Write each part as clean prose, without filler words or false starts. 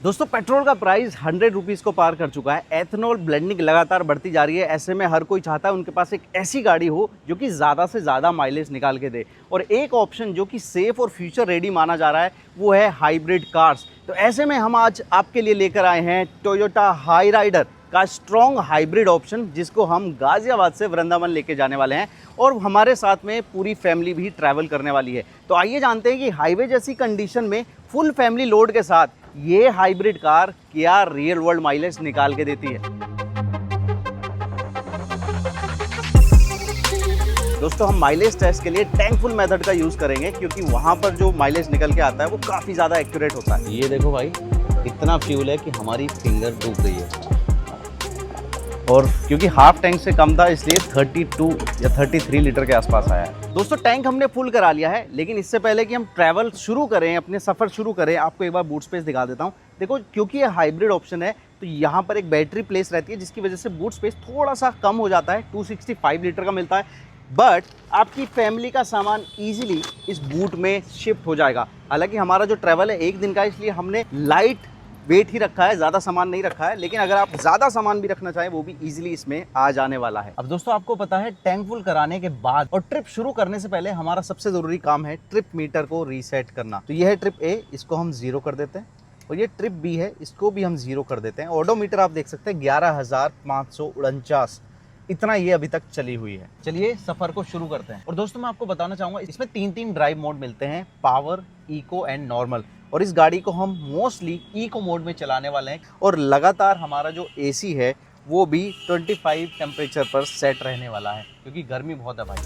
दोस्तों पेट्रोल का price 100 rupees को पार कर चुका है। एथेनॉल ब्लेंडिंग लगातार बढ़ती जा रही है। ऐसे में हर कोई चाहता है उनके पास एक ऐसी गाड़ी हो जो कि ज़्यादा से ज़्यादा माइलेज निकाल के दे। और एक ऑप्शन जो कि सेफ़ और फ्यूचर रेडी माना जा रहा है वो है हाइब्रिड कार्स। तो ऐसे में हम आज आपके लिए लेकर आए हैं टोयोटा हाई राइडर का स्ट्रॉन्ग हाइब्रिड ऑप्शन, जिसको हम गाज़ियाबाद से वृंदावन लेके जाने वाले हैं और हमारे साथ में पूरी फैमिली भी ट्रैवल करने वाली है। तो आइए जानते हैं कि हाईवे जैसी कंडीशन में फुल फैमिली लोड के साथ ये हाइब्रिड कार क्या रियल वर्ल्ड माइलेज निकाल के देती है। दोस्तों हम माइलेज टेस्ट के लिए टैंक फुल मेथड का यूज़ करेंगे, क्योंकि वहाँ पर जो माइलेज निकल के आता है वो काफ़ी ज़्यादा एक्यूरेट होता है। ये देखो भाई, इतना फ्यूल है कि हमारी फिंगर डूब रही है। और क्योंकि हाफ टैंक से कम था इसलिए 32 या 33 लीटर के आसपास आया है। दोस्तों टैंक हमने फुल करा लिया है, लेकिन इससे पहले कि हम ट्रैवल शुरू करें, अपने सफ़र शुरू करें, आपको एक बार बूट स्पेस दिखा देता हूँ। देखो क्योंकि ये हाइब्रिड ऑप्शन है तो यहाँ पर एक बैटरी प्लेस रहती है, जिसकी वजह से बूट स्पेस थोड़ा सा कम हो जाता है। 265 लीटर का मिलता है, बट आपकी फैमिली का सामान ईजिली इस बूट में शिफ्ट हो जाएगा। हालांकि हमारा जो ट्रैवल है एक दिन का, इसलिए हमने लाइट वेट ही रखा है, ज़्यादा सामान नहीं रखा है। लेकिन अगर आप ज़्यादा सामान भी रखना चाहें वो भी इजीली इसमें आ जाने वाला है। अब दोस्तों आपको पता है टैंक फुल कराने के बाद और ट्रिप शुरू करने से पहले हमारा सबसे ज़रूरी काम है ट्रिप मीटर को रीसेट करना। तो ये है ट्रिप ए, इसको हम 0 कर देते हैं, और ये ट्रिप बी है, इसको भी हम 0 कर देते हैं। ओडोमीटर आप देख सकते हैं 11,549, इतना ये अभी तक चली हुई है। चलिए सफर को शुरू करते हैं। और दोस्तों मैं आपको बताना चाहूँगा इसमें 3 ड्राइव मोड मिलते हैं, पावर, इको एंड नॉर्मल। और इस गाड़ी को हम मोस्टली इको मोड में चलाने वाले हैं, और लगातार हमारा जो एसी है वो भी 25 टेम्परेचर पर सेट रहने वाला है, क्योंकि गर्मी बहुत है भाई।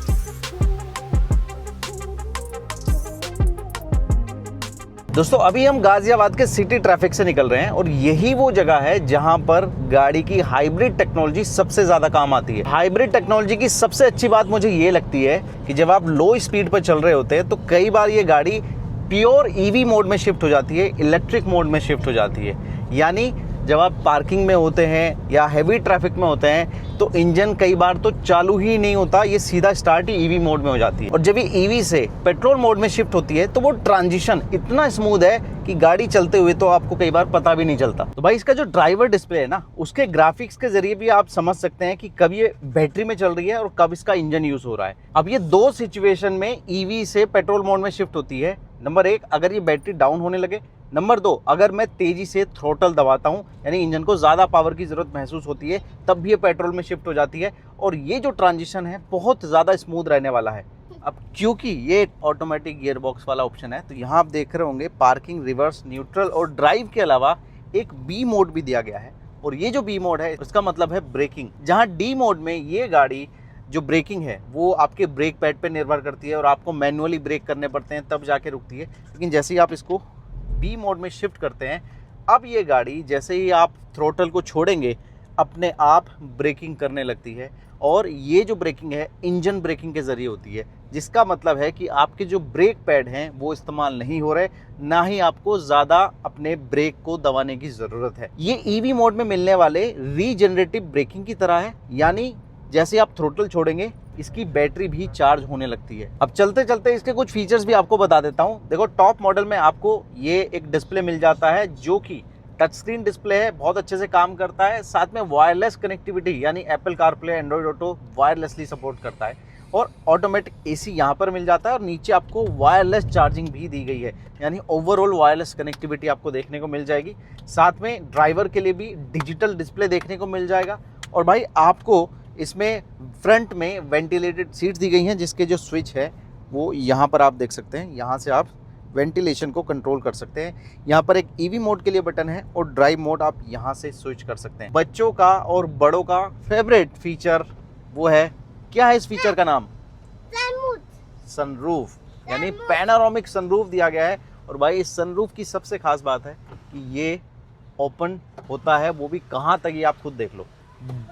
दोस्तों अभी हम गाजियाबाद के सिटी ट्रैफिक से निकल रहे हैं, और यही वो जगह है जहां पर गाड़ी की हाइब्रिड टेक्नोलॉजी सबसे ज़्यादा काम आती है। हाइब्रिड टेक्नोलॉजी की सबसे अच्छी बात मुझे ये लगती है कि जब आप लो स्पीड पर चल रहे होते हैं तो कई बार ये गाड़ी प्योर ईवी मोड में शिफ्ट हो जाती है, इलेक्ट्रिक मोड में शिफ्ट हो जाती है। यानी जब आप पार्किंग में होते हैं या हैवी ट्रैफिक में होते हैं तो इंजन कई बार तो चालू ही नहीं होता, ये सीधा स्टार्ट ही ईवी मोड में हो जाती है। और जब ये ईवी से पेट्रोल मोड में शिफ्ट होती है तो वो ट्रांजिशन इतना स्मूथ है कि गाड़ी चलते हुए तो आपको कई बार पता भी नहीं चलता। तो भाई इसका जो ड्राइवर डिस्प्ले है ना, उसके ग्राफिक्स के जरिए भी आप समझ सकते हैं कि कब ये बैटरी में चल रही है और कब इसका इंजन यूज हो रहा है। अब ये 2 सिचुएशन में ईवी से पेट्रोल मोड में शिफ्ट होती है। नंबर 1, अगर ये बैटरी डाउन होने लगे। नंबर 2, अगर मैं तेजी से थ्रोटल दबाता हूँ, यानी इंजन को ज़्यादा पावर की ज़रूरत महसूस होती है, तब भी ये पेट्रोल में शिफ्ट हो जाती है। और ये जो ट्रांजिशन है बहुत ज़्यादा स्मूथ रहने वाला है। अब क्योंकि ये ऑटोमेटिक गियर बॉक्स वाला ऑप्शन है, तो यहाँ आप देख रहे होंगे पार्किंग, रिवर्स, न्यूट्रल और ड्राइव के अलावा एक बी मोड भी दिया गया है। और ये जो बी मोड है उसका मतलब है ब्रेकिंग, जहाँ डी मोड में ये गाड़ी जो ब्रेकिंग है वो आपके ब्रेक पैड पे निर्भर करती है और आपको मैनुअली ब्रेक करने पड़ते हैं तब जाके रुकती है। लेकिन जैसे ही आप इसको बी मोड में शिफ्ट करते हैं, अब ये गाड़ी जैसे ही आप थ्रोटल को छोड़ेंगे अपने आप ब्रेकिंग करने लगती है। और ये जो ब्रेकिंग है इंजन ब्रेकिंग के ज़रिए होती है, जिसका मतलब है कि आपके जो ब्रेक पैड हैं वो इस्तेमाल नहीं हो रहे, ना ही आपको ज़्यादा अपने ब्रेक को दबाने की ज़रूरत है। ये ईवी मोड में मिलने वाले रीजनरेटिव ब्रेकिंग की तरह है, यानी जैसे आप थ्रोटल छोड़ेंगे इसकी बैटरी भी चार्ज होने लगती है। अब चलते चलते इसके कुछ फीचर्स भी आपको बता देता हूँ। देखो टॉप मॉडल में आपको ये एक डिस्प्ले मिल जाता है जो कि टच स्क्रीन डिस्प्ले है, बहुत अच्छे से काम करता है। साथ में वायरलेस कनेक्टिविटी, यानी Apple CarPlay, Android auto wirelessly support करता है। और ऑटोमेटिक एसी यहाँ पर मिल जाता है, और नीचे आपको वायरलेस चार्जिंग भी दी गई है, यानी ओवरऑल वायरलेस कनेक्टिविटी आपको देखने को मिल जाएगी। साथ में ड्राइवर के लिए भी डिजिटल डिस्प्ले देखने को मिल जाएगा। और भाई आपको इसमें फ्रंट में वेंटिलेटेड सीट्स दी गई हैं, जिसके जो स्विच है वो यहाँ पर आप देख सकते हैं। यहाँ से आप वेंटिलेशन को कंट्रोल कर सकते हैं। यहाँ पर एक ईवी मोड के लिए बटन है और ड्राइव मोड आप यहाँ से स्विच कर सकते हैं। बच्चों का और बड़ों का फेवरेट फीचर वो है, क्या है इस फीचर का नाम? सनरूफ, यानी पैनोरामिक सनरूफ दिया गया है। और भाई इस सनरूफ की सबसे खास बात है कि ये ओपन होता है, वो भी कहाँ तक, ये आप खुद देख लो।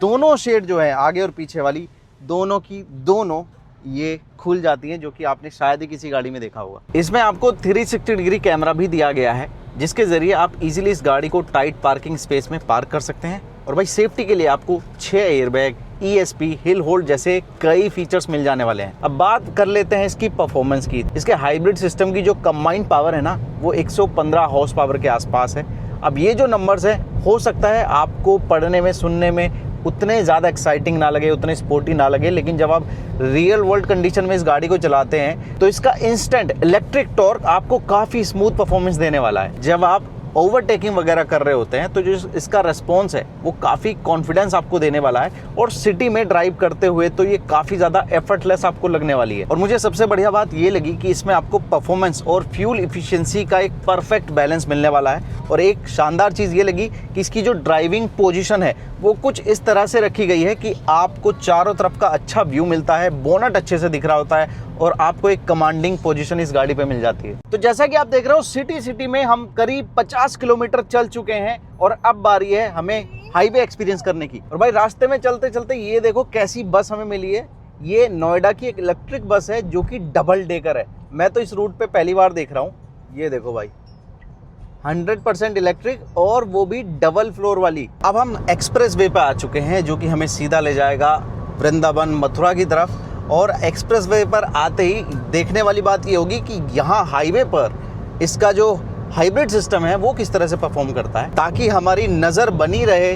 दोनों शेड जो है आगे और पीछे वाली, दोनों की दोनों ये खुल जाती हैं, जो कि आपने शायद ही किसी गाड़ी में देखा होगा। इसमें आपको 360 डिग्री कैमरा भी दिया गया है, जिसके ज़रिए आप इजीली इस गाड़ी को टाइट पार्किंग स्पेस में पार्क कर सकते हैं। और भाई सेफ्टी के लिए आपको 6 एयरबैग, ESP, हिल होल्ड जैसे कई फीचर्स मिल जाने वाले हैं। अब बात कर लेते हैं इसकी परफॉर्मेंस की। इसके हाइब्रिड सिस्टम की जो कंबाइंड पावर है ना, वो 115 हॉर्स पावर के आसपास है। अब ये जो नंबर्स हैं, हो सकता है आपको पढ़ने में, सुनने में उतने ज़्यादा एक्साइटिंग ना लगे, उतने स्पोर्टी ना लगे, लेकिन जब आप रियल वर्ल्ड कंडीशन में इस गाड़ी को चलाते हैं तो इसका इंस्टेंट इलेक्ट्रिक टॉर्क आपको काफ़ी स्मूथ परफॉर्मेंस देने वाला है। जब आप ओवरटेकिंग वगैरह कर रहे होते हैं तो जो इसका रिस्पॉन्स है वो काफ़ी कॉन्फिडेंस आपको देने वाला है, और सिटी में ड्राइव करते हुए तो ये काफ़ी ज़्यादा एफर्टलेस आपको लगने वाली है। और मुझे सबसे बढ़िया बात ये लगी कि इसमें आपको परफॉर्मेंस और फ्यूल इफिशिएंसी का एक परफेक्ट बैलेंस मिलने वाला है। और एक शानदार चीज़ ये लगी कि इसकी जो ड्राइविंग पोजीशन है वो कुछ इस तरह से रखी गई है कि आपको चारों तरफ का अच्छा व्यू मिलता है, बोनट अच्छे से दिख रहा होता है और आपको एक कमांडिंग पोजीशन इस गाड़ी पे मिल जाती है। तो जैसा कि आप देख रहे हो, सिटी में हम करीब 50 किलोमीटर चल चुके हैं और अब बारी है हमें हाईवे एक्सपीरियंस करने की। और भाई रास्ते में चलते चलते ये देखो कैसी बस हमें मिली है। ये नोएडा की एक इलेक्ट्रिक बस है जो कि डबल डेकर है। मैं तो इस रूट पे पहली बार देख रहा हूँ। ये देखो भाई, 100% इलेक्ट्रिक और वो भी डबल फ्लोर वाली। अब हम एक्सप्रेस वे पे आ चुके हैं जो कि हमें सीधा ले जाएगा वृंदावन मथुरा की तरफ। और एक्सप्रेस वे पर आते ही देखने वाली बात ये होगी कि यहाँ हाईवे पर इसका जो हाइब्रिड सिस्टम है वो किस तरह से परफॉर्म करता है, ताकि हमारी नज़र बनी रहे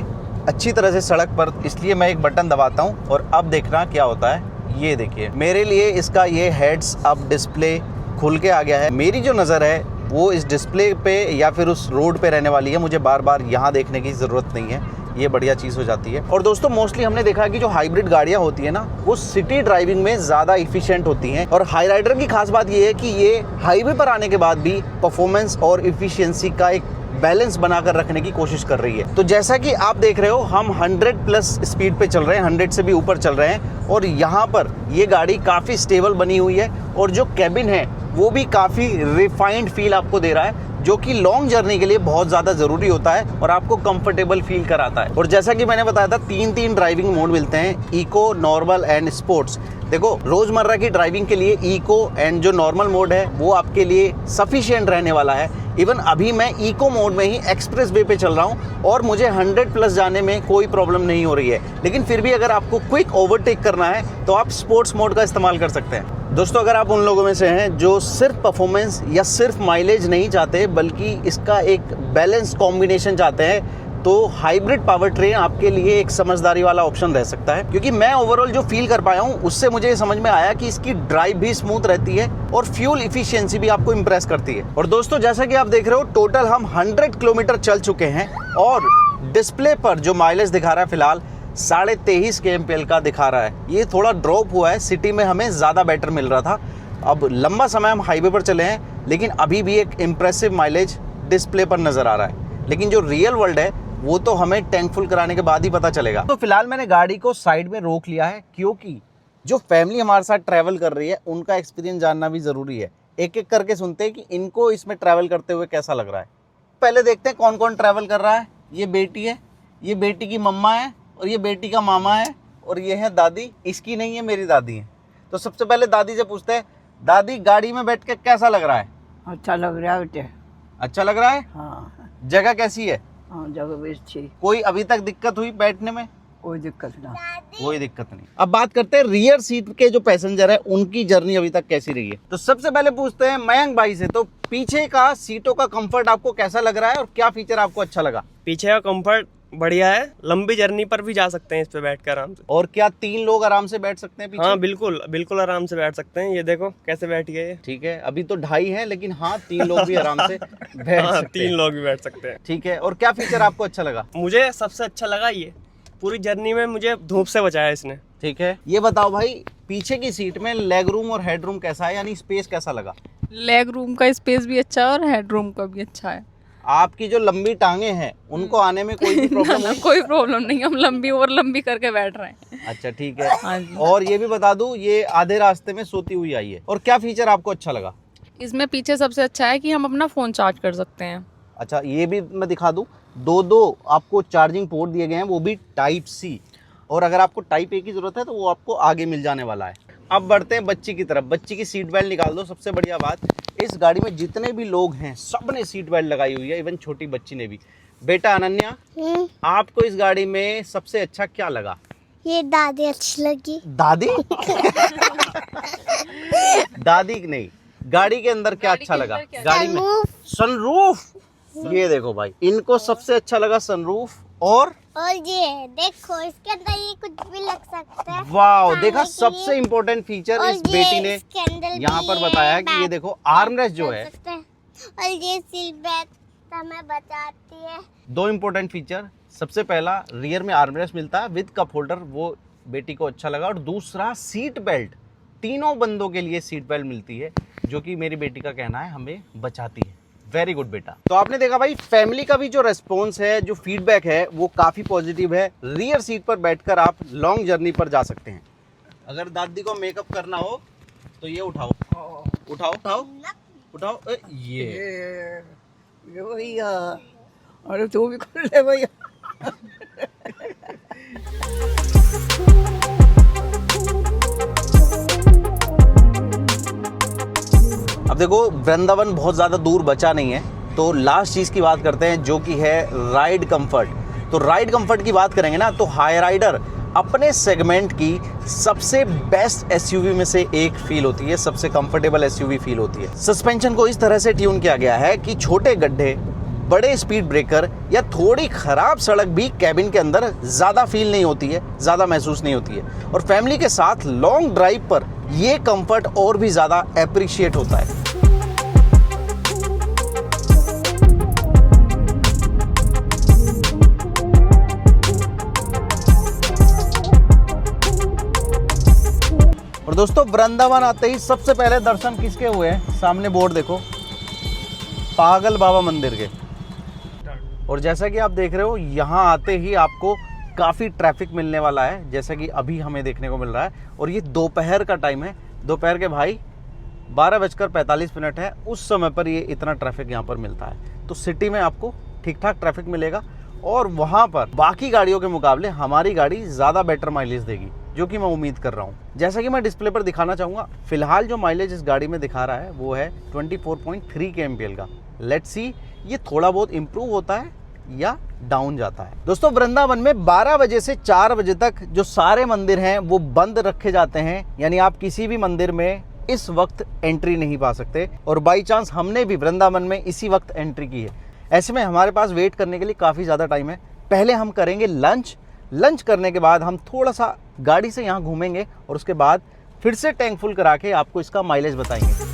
अच्छी तरह से सड़क पर। इसलिए मैं एक बटन दबाता हूँ और अब देखना क्या होता है। ये देखिए, मेरे लिए इसका ये हेड्स अप डिस्प्ले खुल के आ गया है। मेरी जो नज़र है वो इस डिस्प्ले पे या फिर उस रोड पे रहने वाली है। मुझे बार बार यहाँ देखने की ज़रूरत नहीं है, ये बढ़िया चीज़ हो जाती है। और दोस्तों मोस्टली हमने देखा है कि जो हाइब्रिड गाड़ियाँ होती है ना, वो सिटी ड्राइविंग में ज़्यादा इफिशिएंट होती हैं। और हाई राइडर की खास बात ये है कि ये हाईवे पर आने के बाद भी परफॉर्मेंस और इफिशियंसी का एक बैलेंस बनाकर रखने की कोशिश कर रही है। तो जैसा कि आप देख रहे हो, हम 100+ स्पीड पे चल रहे हैं, 100 से भी ऊपर चल रहे हैं। और यहाँ पर ये गाड़ी काफ़ी स्टेबल बनी हुई है और जो कैबिन है वो भी काफ़ी रिफाइंड फील आपको दे रहा है, जो कि लॉन्ग जर्नी के लिए बहुत ज़्यादा ज़रूरी होता है और आपको कंफर्टेबल फील कराता है। और जैसा कि मैंने बताया था, 3 ड्राइविंग मोड मिलते हैं, इको, नॉर्मल एंड स्पोर्ट्स। देखो, रोज़मर्रा की ड्राइविंग के लिए इको एंड जो नॉर्मल मोड है वो आपके लिए सफिशिएंट रहने वाला है। इवन अभी मैं इको मोड में ही एक्सप्रेस वे पे चल रहा हूँ और मुझे 100+ जाने में कोई प्रॉब्लम नहीं हो रही है। लेकिन फिर भी अगर आपको क्विक ओवरटेक करना है तो आप स्पोर्ट्स मोड का इस्तेमाल कर सकते हैं। दोस्तों, अगर आप उन लोगों में से हैं जो सिर्फ परफॉर्मेंस या सिर्फ माइलेज नहीं चाहते, बल्कि इसका एक बैलेंस कॉम्बिनेशन चाहते हैं, तो हाइब्रिड पावर ट्रेन आपके लिए एक समझदारी वाला ऑप्शन रह सकता है। क्योंकि मैं ओवरऑल जो फील कर पाया हूँ उससे मुझे ये समझ में आया कि इसकी ड्राइव भी स्मूथ रहती है और फ्यूल इफिशियंसी भी आपको इम्प्रेस करती है। और दोस्तों, जैसा कि आप देख रहे हो, टोटल हम 100 किलोमीटर चल चुके हैं और डिस्प्ले पर जो माइलेज दिखा रहा है फिलहाल 23.5 kmpl का दिखा रहा है। ये थोड़ा ड्रॉप हुआ है, सिटी में हमें ज़्यादा बेटर मिल रहा था। अब लंबा समय हम हाईवे पर चले हैं, लेकिन अभी भी एक इम्प्रेसिव माइलेज डिस्प्ले पर नज़र आ रहा है। लेकिन जो रियल वर्ल्ड है वो तो हमें टैंक फुल कराने के बाद ही पता चलेगा। तो फिलहाल मैंने गाड़ी को साइड में रोक लिया है, क्योंकि जो फैमिली हमारे साथ ट्रैवल कर रही है उनका एक्सपीरियंस जानना भी ज़रूरी है। एक एक करके सुनते हैं कि इनको इसमें ट्रैवल करते हुए कैसा लग रहा है। पहले देखते हैं कौन कौन ट्रैवल कर रहा है। ये बेटी है, ये बेटी की मम्मा है और ये बेटी का मामा है और ये है दादी। इसकी नहीं है, मेरी दादी है। तो सबसे पहले दादी से पूछते हैं, दादी गाड़ी में बैठ के कैसा लग रहा है? अच्छा लग रहा है बेटे। अच्छा लग रहा है? हाँ। जगह कैसी है? हाँ, जगह भी अच्छी। कोई अभी तक दिक्कत हुई बैठने में? कोई दिक्कत ना। कोई दिक्कत नहीं। अब बात करते हैं रियर सीट के जो पैसेंजर है उनकी जर्नी अभी तक कैसी रही है। तो सबसे पहले पूछते हैं मयंक भाई से, तो पीछे का सीटों का कंफर्ट आपको कैसा लग रहा है और क्या फीचर आपको अच्छा लगा? पीछे का कंफर्ट बढ़िया है, लंबी जर्नी पर भी जा सकते हैं इस पे बैठकर आराम से। और क्या 3 लोग आराम से बैठ सकते हैं पीछे? हाँ बिल्कुल बिल्कुल आराम से बैठ सकते हैं। ये देखो कैसे बैठ गए। ठीक है, अभी तो 2.5 है, लेकिन हाँ 3 लोग भी आराम से बैठ हाँ, सकते 3 हैं। लोग भी बैठ सकते हैं। ठीक है, और क्या फीचर आपको अच्छा लगा? मुझे सबसे अच्छा लगा ये पूरी जर्नी में मुझे धूप से बचाया इसने। ठीक है, ये बताओ भाई, पीछे की सीट में लेग रूम और हेड रूम कैसा है, यानी स्पेस कैसा लगा? लेग रूम का स्पेस भी अच्छा है और हेड रूम का भी अच्छा है। आपकी जो लंबी टांगे हैं उनको आने में कोई भी प्रॉब्लम नहीं? कोई प्रॉब्लम नहीं, हम लंबी और लंबी करके बैठ रहे हैं। अच्छा ठीक है। हाँ जी। और ये भी बता दूं, ये आधे रास्ते में सोती हुई आई है। और क्या फीचर आपको अच्छा लगा? इसमें पीछे सबसे अच्छा है कि हम अपना फ़ोन चार्ज कर सकते हैं। अच्छा, ये भी मैं दिखा दूं, 2 आपको चार्जिंग पोर्ट दिए गए हैं, वो भी टाइप सी। और अगर आपको टाइप ए की ज़रूरत है तो वो आपको आगे मिल जाने वाला है। अब बढ़ते हैं बच्ची की तरफ। बच्ची की सीट बेल्ट निकाल दो। सबसे बढ़िया बात, इस गाड़ी में जितने भी लोग हैं सब ने सीट बेल्ट लगाई हुई है, इवन छोटी बच्ची ने भी। बेटा अनन्या, आपको इस गाड़ी में सबसे अच्छा क्या लगा? ये दादी अच्छी लगी। दादी? दादी नहीं, गाड़ी के अंदर क्या अच्छा लगा? गाड़ी में सनरूफ। ये देखो भाई, इनको सबसे अच्छा लगा सनरूफ और ये देखो इसके अंदर ये कुछ भी लग सकता है। वाओ, खाने देखा के सबसे लिए। इम्पोर्टेंट फीचर और इस बेटी ने इसके अंदर यहाँ भी पर बताया है कि ये बैग देखो आर्मरेस्ट जो चल है, सकता है। और ये सीट बेल्ट हमें बचाती है। दो इम्पोर्टेंट फीचर। सबसे पहला, रियर में आर्मरेस्ट मिलता है विद कप होल्डर, वो बेटी को अच्छा लगा। और दूसरा, सीट बेल्ट, तीनों बंदों के लिए सीट बेल्ट मिलती है, जो कि मेरी बेटी का कहना है हमें बचाती है। वेरी गुड बेटा। तो आपने देखा भाई, फैमिली का भी जो रेस्पॉन्स है, जो फीडबैक है, वो काफ़ी पॉजिटिव है। रियर सीट पर बैठकर आप लॉन्ग जर्नी पर जा सकते हैं। अगर दादी को मेकअप करना हो तो ये उठाओ उठाओ उठाओ उठाओ, ये भैया, अरे तू भी कर ले भैया। अब देखो, वृंदावन बहुत ज़्यादा दूर बचा नहीं है, तो लास्ट चीज़ की बात करते हैं, जो कि है राइड कंफर्ट। तो राइड कंफर्ट की बात करेंगे ना, तो हाई राइडर अपने सेगमेंट की सबसे बेस्ट एसयूवी में से एक फील होती है, सबसे कंफर्टेबल एसयूवी फील होती है। सस्पेंशन को इस तरह से ट्यून किया गया है कि छोटे गड्ढे, बड़े स्पीड ब्रेकर या थोड़ी ख़राब सड़क भी कैबिन के अंदर ज़्यादा फील नहीं होती है, ज़्यादा महसूस नहीं होती है। और फैमिली के साथ लॉन्ग ड्राइव पर ये कंफर्ट और भी ज़्यादा एप्रिशिएट होता है। और दोस्तों, वृंदावन आते ही सबसे पहले दर्शन किसके हुए हैं? सामने बोर्ड देखो, पागल बाबा मंदिर के। और जैसा कि आप देख रहे हो, यहाँ आते ही आपको काफ़ी ट्रैफिक मिलने वाला है, जैसा कि अभी हमें देखने को मिल रहा है। और ये दोपहर का टाइम है, दोपहर के भाई 12:45 है, उस समय पर ये इतना ट्रैफिक यहाँ पर मिलता है। तो सिटी में आपको ठीक ठाक ट्रैफिक मिलेगा, और वहाँ पर बाकी गाड़ियों के मुकाबले हमारी गाड़ी ज़्यादा बेटर माइलेज देगी, जो कि मैं उम्मीद कर रहा हूँ। जैसा कि मैं डिस्प्ले पर दिखाना चाहूँगा, फिलहाल जो माइलेज इस गाड़ी में दिखा रहा है वो है 24.3 kmpl का। लेट्स सी ये थोड़ा बहुत इम्प्रूव होता है या डाउन जाता है। दोस्तों, वृंदावन में 12 बजे से 4 बजे तक जो सारे मंदिर हैं वो बंद रखे जाते हैं, यानी आप किसी भी मंदिर में इस वक्त एंट्री नहीं पा सकते। और बाई चांस हमने भी वृंदावन में इसी वक्त एंट्री की है, ऐसे में हमारे पास वेट करने के लिए काफ़ी ज़्यादा टाइम है। पहले हम करेंगे लंच करने के बाद हम थोड़ा सा गाड़ी से यहाँ घूमेंगे, और उसके बाद फिर से टैंक फुल करा के आपको इसका माइलेज बताएंगे।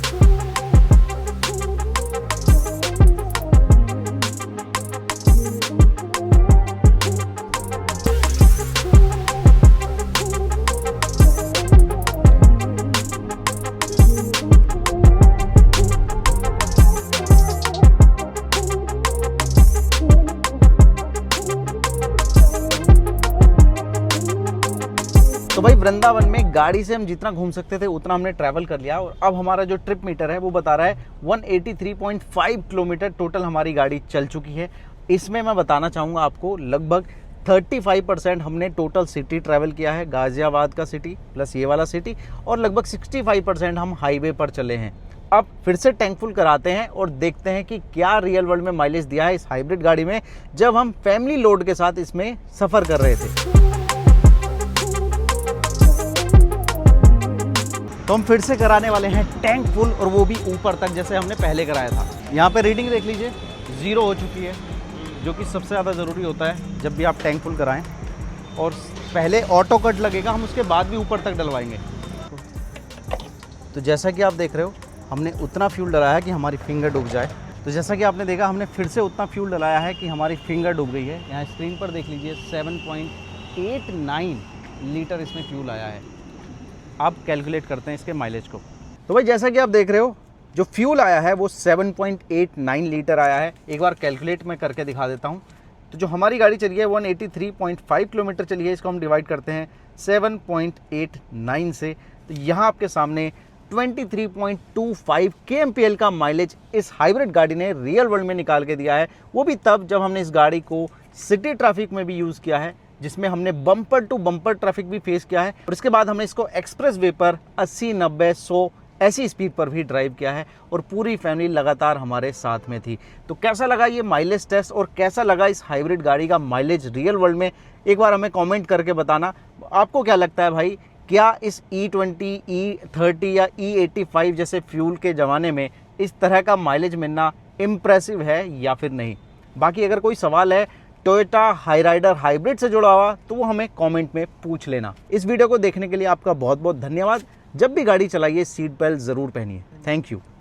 तो भाई, वृंदावन में गाड़ी से हम जितना घूम सकते थे उतना हमने ट्रैवल कर लिया, और अब हमारा जो ट्रिप मीटर है वो बता रहा है 183.5 किलोमीटर टोटल हमारी गाड़ी चल चुकी है। इसमें मैं बताना चाहूँगा आपको, लगभग 35% हमने टोटल सिटी ट्रैवल किया है, गाजियाबाद का सिटी प्लस ये वाला सिटी, और लगभग 65% हम हाईवे पर चले हैं। अब फिर से टैंक फुल कराते हैं और देखते हैं कि क्या रियल वर्ल्ड में माइलेज दिया है इस हाइब्रिड गाड़ी में, जब हम फैमिली लोड के साथ इसमें सफ़र कर रहे थे। तो हम फिर से कराने वाले हैं टैंक फुल, और वो भी ऊपर तक, जैसे हमने पहले कराया था। यहाँ पे रीडिंग देख लीजिए, 0 हो चुकी है, जो कि सबसे ज़्यादा ज़रूरी होता है जब भी आप टैंक फुल कराएं। और पहले ऑटो कट लगेगा, हम उसके बाद भी ऊपर तक डलवाएंगे। तो जैसा कि आप देख रहे हो, हमने उतना फ्यूल डलाया कि हमारी फिंगर डूब जाए। तो जैसा कि आपने देखा, हमने फिर से उतना फ्यूल डलाया है कि हमारी फिंगर डूब गई है। यहाँ स्क्रीन पर देख लीजिए, 7.89 लीटर इसमें फ्यूल आया है। आप कैलकुलेट करते हैं इसके माइलेज को। तो भाई, जैसा कि आप देख रहे हो, जो फ्यूल आया है वो 7.89 लीटर आया है। एक बार कैलकुलेट मैं करके दिखा देता हूँ। तो जो हमारी गाड़ी चली है 183.5 किलोमीटर चली है, इसको हम डिवाइड करते हैं 7.89 से, तो यहाँ आपके सामने 23.25 kmpl का माइलेज इस हाइब्रिड गाड़ी ने रियल वर्ल्ड में निकाल के दिया है। वो भी तब जब हमने इस गाड़ी को सिटी ट्रैफिक में भी यूज़ किया है, जिसमें हमने बम्पर टू बम्पर ट्रैफिक भी फेस किया है, और इसके बाद हमने इसको एक्सप्रेस वे पर 80, 90, 100 ऐसी स्पीड पर भी ड्राइव किया है, और पूरी फैमिली लगातार हमारे साथ में थी। तो कैसा लगा ये माइलेज टेस्ट, और कैसा लगा इस हाइब्रिड गाड़ी का माइलेज रियल वर्ल्ड में, एक बार हमें कमेंट करके बताना। आपको क्या लगता है भाई, क्या इस E20, E30 या E85 जैसे फ्यूल के ज़माने में इस तरह का माइलेज मिलना इम्प्रेसिव है या फिर नहीं। बाकी अगर कोई सवाल है टोयोटा हाईराइडर हाइब्रिड से जुड़ा हुआ तो वो हमें कमेंट में पूछ लेना। इस वीडियो को देखने के लिए आपका बहुत बहुत धन्यवाद। जब भी गाड़ी चलाइए सीट बेल्ट ज़रूर पहनिए। Thank you.